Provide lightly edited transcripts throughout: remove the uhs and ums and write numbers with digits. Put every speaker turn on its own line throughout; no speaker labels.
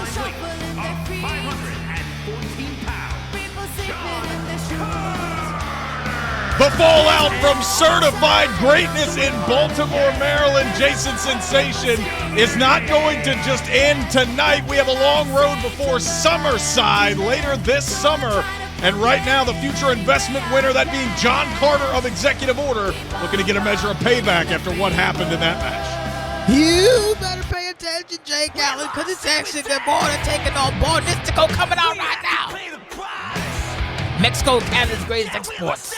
qualifying weight of 514 pounds, John Carter.
The fallout from certified greatness in Baltimore, Maryland, Jason Sensation, is not going to just end tonight. We have a long road before Summerside later this summer. And right now, the future investment winner, that being John Carter of Executive Order, looking to get a measure of payback after what happened in that match.
You better pay attention, Jake Allen, because it's actually the border taking on Bournistico coming out right now. Mexico, Canada's greatest exports.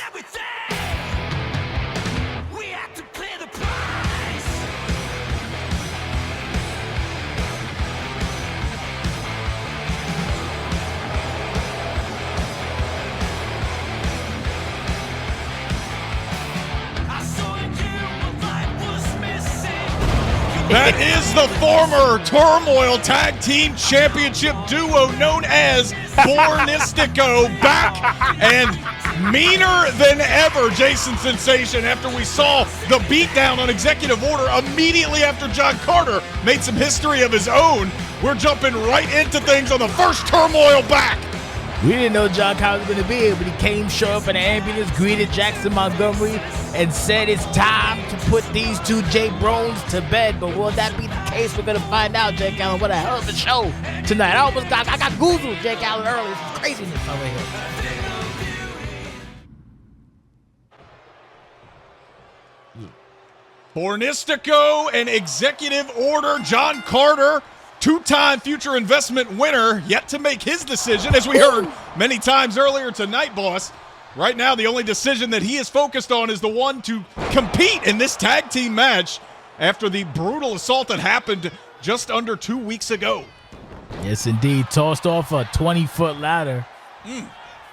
That is the former Turmoil Tag Team Championship duo known as Bournistico, back and meaner than ever, Jason Sensation, after we saw the beatdown on Executive Order immediately after John Carter made some history of his own. We're jumping right into things on the first Turmoil back.
We didn't know John Carter was going to be here, but he came, showed up in an ambulance, greeted Jackson Montgomery, and said it's time to put these two jabrones to bed. But will that be the case? We're going to find out, Jake Allen. What a hell of a show tonight. I got goozled, Jake Allen, early. This is craziness over here.
Bournistico and Executive Order, John Carter, two-time future investment winner, yet to make his decision, as we heard many times earlier tonight, boss. Right now, the only decision that he is focused on is the one to compete in this tag team match after the brutal assault that happened just under 2 weeks ago.
Yes, indeed. Tossed off a 20-foot ladder.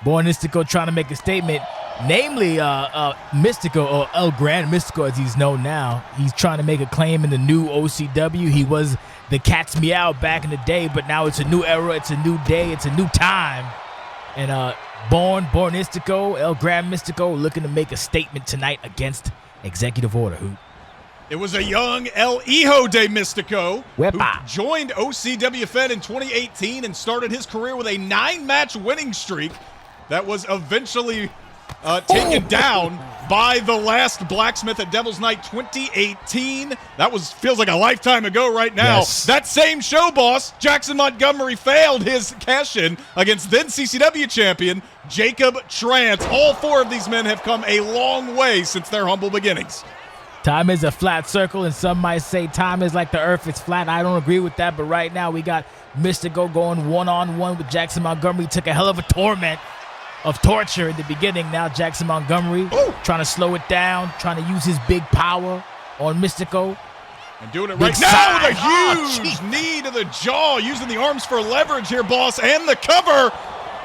Bournistico trying to make a statement, namely Mystico, or El Gran Mystico as he's known now. He's trying to make a claim in the new OCW. He was the cat's meow back in the day, but now it's a new era, it's a new day, it's a new time. And Bournistico, El Gran Mystico, looking to make a statement tonight against Executive Order.
It was a young El Hijo de Mystico who
Wepa.
joined OCWFED in 2018 and started his career with a 9-match winning streak that was eventually taken down by the last Blacksmith at Devil's Night 2018. That feels like a lifetime ago right now.
Yes.
That same show, boss, Jackson Montgomery failed his cash-in against then CCW champion Jacob Trance. All four of these men have come a long way since their humble beginnings.
Time is a flat circle, and some might say time is like the earth, it's flat. I don't agree with that, but right now we got Mystico going one-on-one with Jackson Montgomery. Took a hell of a torment of torture in the beginning. Now Jackson Montgomery trying to slow it down, trying to use his big power on Mystico.
And doing it right now with a huge knee to the jaw, using the arms for leverage here, boss, and the cover.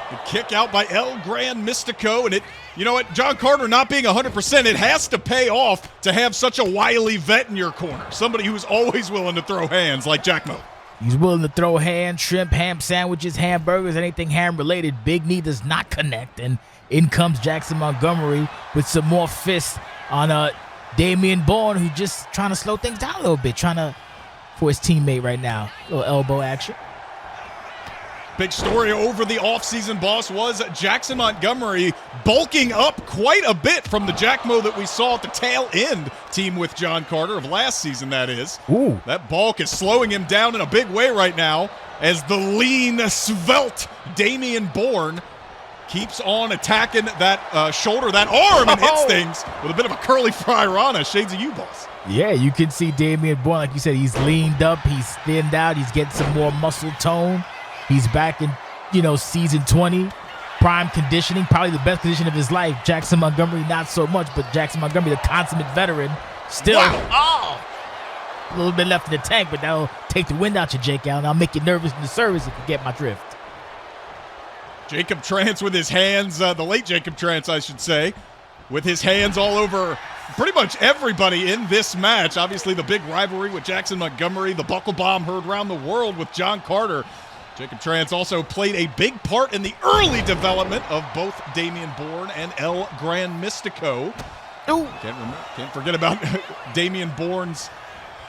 The kick out by El Gran Mystico, and you know what, John Carter not being 100%, it has to pay off to have such a wily vet in your corner. Somebody who's always willing to throw hands like Jack Mo.
He's willing to throw hands, shrimp, ham sandwiches, hamburgers, anything ham-related. Big knee does not connect, and in comes Jackson Montgomery with some more fists on Damian Bourne, who's just trying to slow things down a little bit, for his teammate right now. A little elbow action.
Big story over the offseason, boss, was Jackson Montgomery bulking up quite a bit from the Jack Mo that we saw at the tail end team with John Carter of last season, that is.
Ooh.
That bulk is slowing him down in a big way right now as the lean, svelte Damian Bourne keeps on attacking that shoulder, that arm, and hits things with a bit of a curly fry Rana. Shades of you, boss.
Yeah, you can see Damian Bourne, like you said, he's leaned up, he's thinned out, he's getting some more muscle tone. He's back in, season 20, prime conditioning, probably the best condition of his life. Jackson Montgomery, not so much, but Jackson Montgomery, the consummate veteran, still.
Wow.
A little bit left in the tank, but that'll take the wind out your Jake Allen. I'll make you nervous in the service if you get my drift.
Jacob Trance with his hands, the late Jacob Trance, I should say, with his hands all over pretty much everybody in this match. Obviously, the big rivalry with Jackson Montgomery, the buckle bomb heard around the world with John Carter. Jacob Trance also played a big part in the early development of both Damian Bourne and El Gran Mystico. Can't forget about Damian Bourne's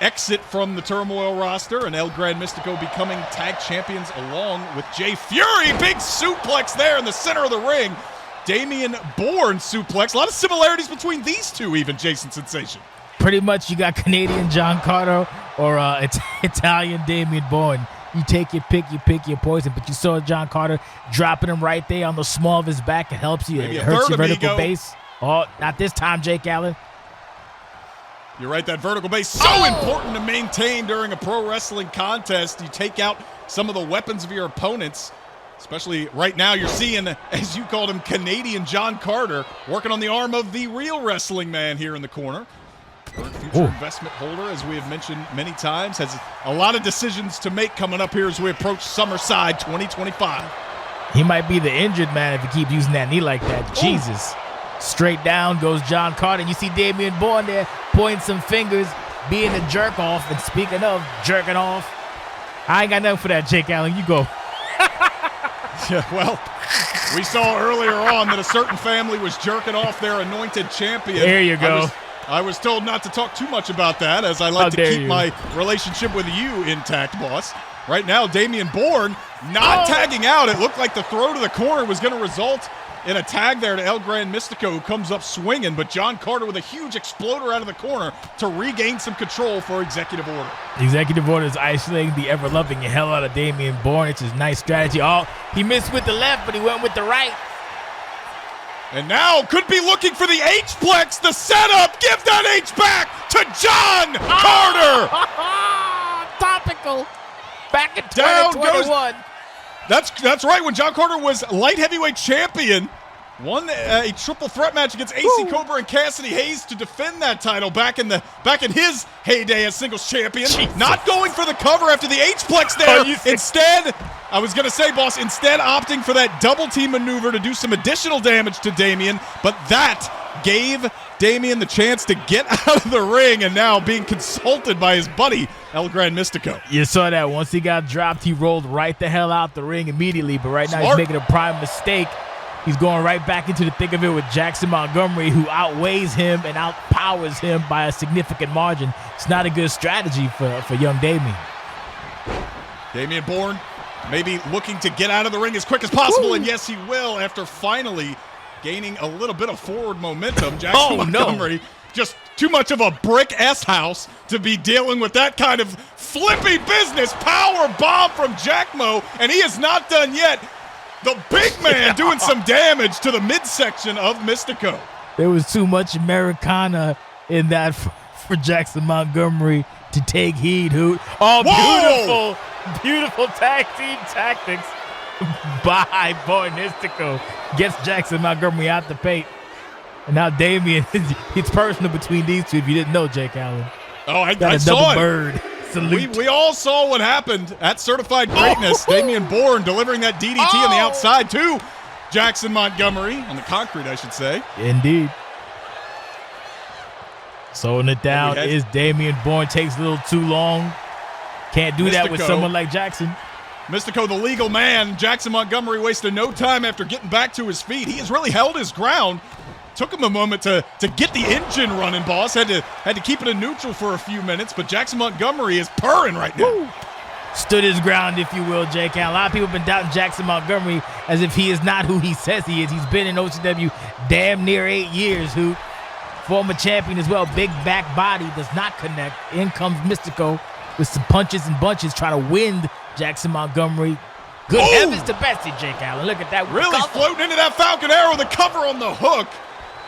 exit from the Turmoil roster, and El Gran Mystico becoming tag champions along with Jay Fury. Big suplex there in the center of the ring. Damian Bourne suplex. A lot of similarities between these two, even, Jason Sensation.
Pretty much you got Canadian John Carter or Italian Damian Bourne. You take your pick, you pick your poison. But you saw John Carter dropping him right there on the small of his back. It helps you.
Maybe
It
a
hurts
third
your vertical
amigo.
base. Oh, not this time, Jake Allen.
You're right, that vertical base, so important to maintain during a pro wrestling contest. You take out some of the weapons of your opponents, especially right now you're seeing, as you called him, Canadian John Carter, working on the arm of the real wrestling man here in the corner. Current future investment holder, as we have mentioned many times, has a lot of decisions to make coming up here as we approach Summerside 2025.
He might be the injured man if he keeps using that knee like that. Jesus. Straight down goes John Carter. You see Damian Bourne there pointing some fingers, being a jerk off. And speaking of jerking off, I ain't got nothing for that, Jake Allen. You go.
Yeah, well, we saw earlier on that a certain family was jerking off their anointed champion.
There you go.
I was told not to talk too much about that, as I like to keep my relationship with you intact, boss. Right now, Damian Bourne not tagging out. It looked like the throw to the corner was going to result in a tag there to El Gran Mystico, who comes up swinging, but John Carter with a huge exploder out of the corner to regain some control for Executive Order.
Executive Order is isolating the ever-loving hell out of Damian Bourne. It's his nice strategy. Oh, he missed with the left, but he went with the right.
And now could be looking for the H-plex, the setup. Give that H back to John Carter.
Topical. Back in 2021.
That's right. When John Carter was light heavyweight champion, won a triple threat match against AC Cobra and Cassidy Hayes to defend that title back in his heyday as singles champion. Jesus. Not going for the cover after the H-plex there. Instead, I was going to say, boss, opting for that double team maneuver to do some additional damage to Damian, but that gave Damian the chance to get out of the ring, and now being consulted by his buddy El Gran Mystico.
You saw that. Once he got dropped, he rolled right the hell out the ring immediately, but right now he's making a prime mistake. He's going right back into the thick of it with Jackson Montgomery, who outweighs him and outpowers him by a significant margin. It's not a good strategy for young Damian.
Damian Bourne maybe looking to get out of the ring as quick as possible, and yes, he will after finally gaining a little bit of forward momentum. Jackson Montgomery, just too much of a brick S-house to be dealing with that kind of flippy business. Power bomb from Jackmo, and he is not done yet. The big man doing some damage to the midsection of Mystico.
There was too much Americana in that for Jackson Montgomery to take heed. Oh, beautiful tag team tactics by Bournistico. Gets Jackson Montgomery out the paint. And now Damian, it's personal between these two, if you didn't know, Jake Allen.
Oh, I saw it.
Bird.
We all saw what happened at Certified Greatness. Damian Bourne delivering that DDT on the outside to Jackson Montgomery, on the concrete, I should say.
Indeed. Slowing it down is Damian Bourne. Takes a little too long. Can't do that with someone like Jackson.
Mystico, the legal man. Jackson Montgomery wasted no time after getting back to his feet. He has really held his ground. Took him a moment to get the engine running, boss. Had to keep it in neutral for a few minutes, but Jackson Montgomery is purring right now.
Woo. Stood his ground, if you will, Jake Allen. A lot of people have been doubting Jackson Montgomery as if he is not who he says he is. He's been in OCW damn near 8 years. Who former champion as well. Big back body, does not connect. In comes Mystico with some punches and bunches trying to wind Jackson Montgomery. Good heavens to Betsy, Jake Allen. Look at that.
Really floating into that Falcon Arrow, the cover on the hook.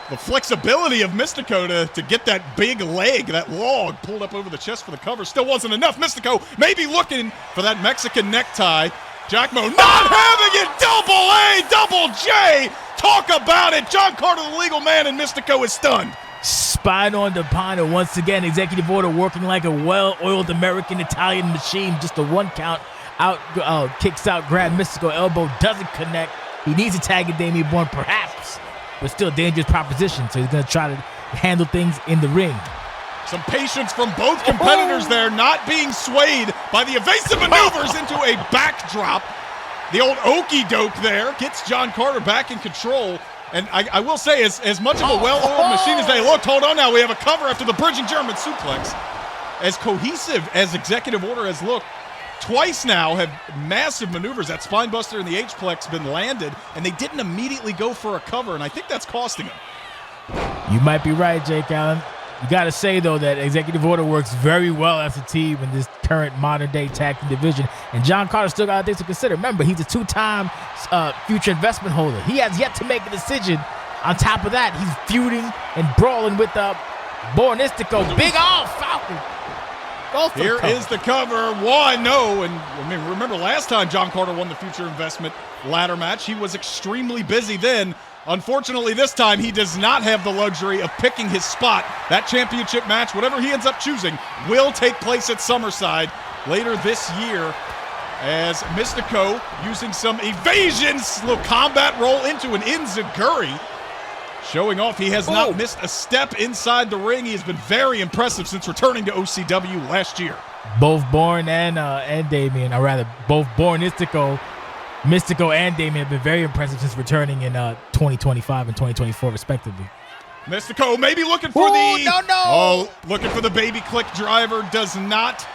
The flexibility of Mystico to get that big leg, that log pulled up over the chest for the cover still wasn't enough. Mystico maybe looking for that Mexican necktie. Jackmo not having it. Double A, double J. Talk about it. John Carter, the legal man, and Mystico is stunned.
Spine on the piner once again. Executive Order working like a well-oiled American Italian machine. Just a one count out, kicks out, grab Mystico, elbow doesn't connect. He needs to tag Damian Bourne perhaps, but still dangerous proposition. So he's going to try to handle things in the ring.
Some patience from both competitors there, not being swayed by the evasive maneuvers into a backdrop. The old okey doke there gets John Carter back in control. And I will say, as much of a well-oiled machine as they looked, hold on now, we have a cover after the bridging German suplex. as cohesive as Executive Order has looked. Twice now have massive maneuvers. That spine buster in the H-plex been landed, and they didn't immediately go for a cover, and I think that's costing them.
You might be right, Jake Allen. You got to say, though, that Executive Order works very well as a team in this current modern-day tag team division. And John Carter still got things to consider. Remember, he's a two-time future investment holder. He has yet to make a decision. On top of that, he's feuding and brawling with Bournistico. Big off, Falcon.
Here is the cover. One, no. And I mean, remember last time John Carter won the future investment ladder match, he was extremely busy then. Unfortunately, this time he does not have the luxury of picking his spot. That championship match, whatever he ends up choosing, will take place at Summerside later this year as Mystico using some evasions, little combat roll into an Enziguri. Showing off he has not missed a step inside the ring. He has been very impressive since returning to OCW last year.
Both Bourne and Damien, or rather, both Bournistico, Mystico and Damien have been very impressive since returning in 2025 and 2024, respectively.
Mystico maybe looking for looking for the baby click driver. Does not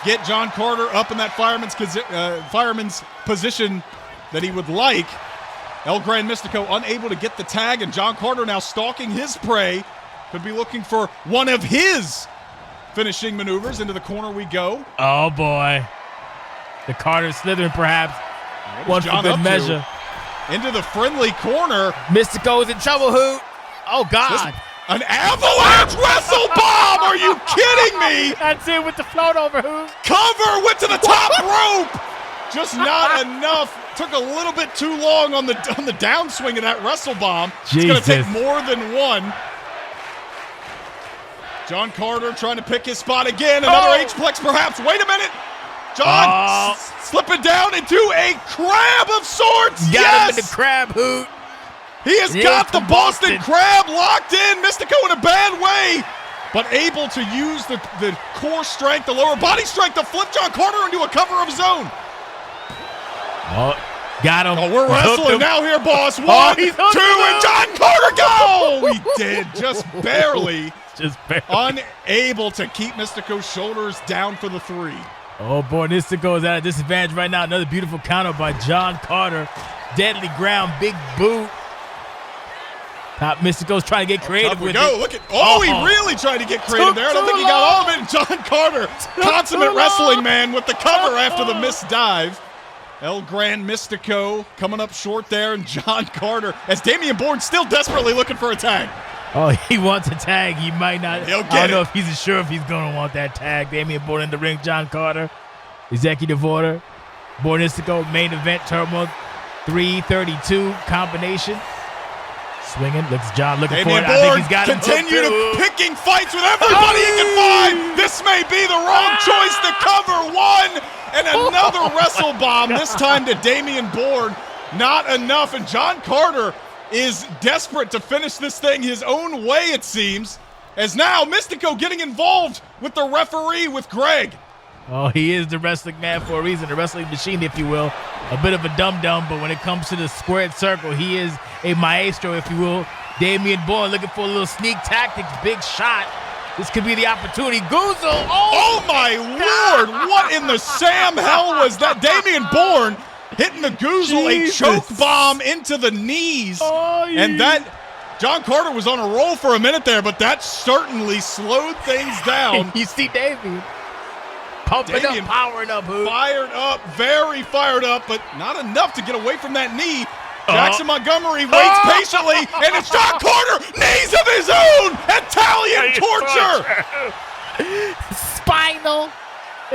get John Carter up in that fireman's position that he would like. El Gran Mystico unable to get the tag, and John Carter now stalking his prey. Could be looking for one of his finishing maneuvers. Into the corner we go.
Oh, boy. The Carter slithering, perhaps. One for good measure.
Into the friendly corner.
Mystico is in trouble, Hoot. Oh, God.
An avalanche wrestle bomb! Are you kidding me?
That's it with the float over, Hoot.
Cover, went to the top rope. Just not enough. Took a little bit too long on the downswing of that wrestle bomb.
Jesus.
It's going to take more than one. John Carter trying to pick his spot again. Another H-plex perhaps. Wait a minute. John slipping down into a crab of sorts.
Got him in the crab, Hoot.
He has got the Boston Crab locked in. Mystico in a bad way, but able to use the core strength, the lower body strength to flip John Carter into a cover of his own.
Oh, got him.
Oh, we're wrestling now here, boss. One, two, and John Carter go! He did, just barely. Unable to keep Mystico's shoulders down for the three.
Oh, boy, Mystico is at a disadvantage right now. Another beautiful counter by John Carter. Deadly ground, big boot. Top Mystico's trying to get creative with it.
Look at, he really tried to get creative there. I don't think he got all of it. John Carter, consummate wrestling man with the cover after the missed dive. El Gran Mystico coming up short there, and John Carter, as Damian Bourne still desperately looking for a tag.
Oh, he wants a tag. He might not.
He'll get
I don't know if he's sure if he's going to want that tag. Damian Bourne in the ring, John Carter. Executive Order. Bournistico, main event, Turmoil 332 combination. Swinging, John looking for it. I think he's got him.
Continue to picking fights with everybody he can find. This may be the wrong choice to cover. One and another wrestle bomb, this time to Damian Bourne. Not enough, and John Carter is desperate to finish this thing his own way, it seems, as now Mystico getting involved with the referee, with Greg.
Oh, he is the wrestling man for a reason, the wrestling machine, if you will. A bit of a dum-dum, but when it comes to the squared circle, he is a maestro, if you will. Damian Bourne looking for a little sneak tactics, big shot. This could be the opportunity. Goozle!
Oh my Lord! What in the Sam hell was that? Damian Bourne hitting the Goozle, a choke bomb into the knees. And that, John Carter was on a roll for a minute there, but that certainly slowed things down.
You see Damian pumping up, powering up, Hoot.
Fired up, very fired up, but not enough to get away from that knee. Jackson Montgomery waits patiently, and it's John Carter, knees of his own, Italian torture.
Spinal.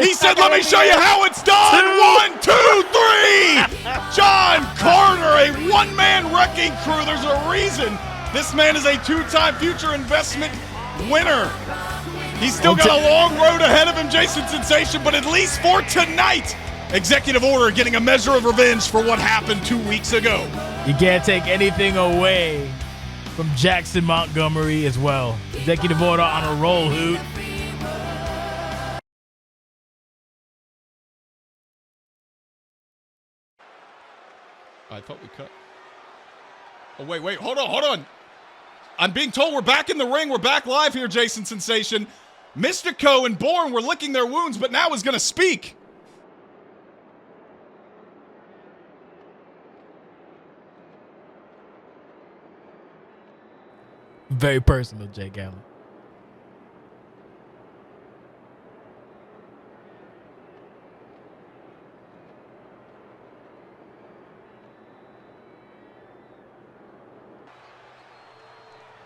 He said, let me show you how it's done. 1, 2, 3. John Carter, a one-man wrecking crew. There's a reason this man is a two-time future investment winner. He's still got a long road ahead of him, Jason Sensation, but at least for tonight, Executive Order getting a measure of revenge for what happened 2 weeks ago.
You can't take anything away from Jackson Montgomery as well. Executive Order on a roll, Hoot.
I thought we cut. Oh, wait, hold on. I'm being told we're back in the ring. We're back live here, Jason Sensation. Mystico and Bourne were licking their wounds, but now is going to speak.
Very personal, Jake Allen.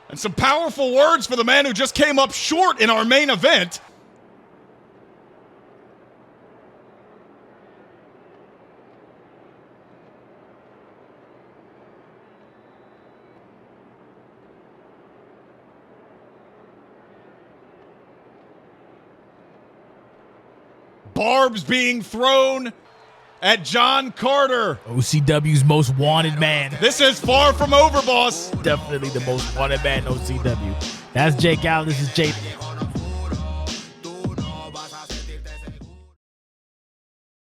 And some powerful words for the man who just came up short in our main event. Barbs being thrown at John Carter.
OCW's most wanted man.
This is far from over, boss.
Definitely the most wanted man in OCW. That's Jake Allen. This is Jake.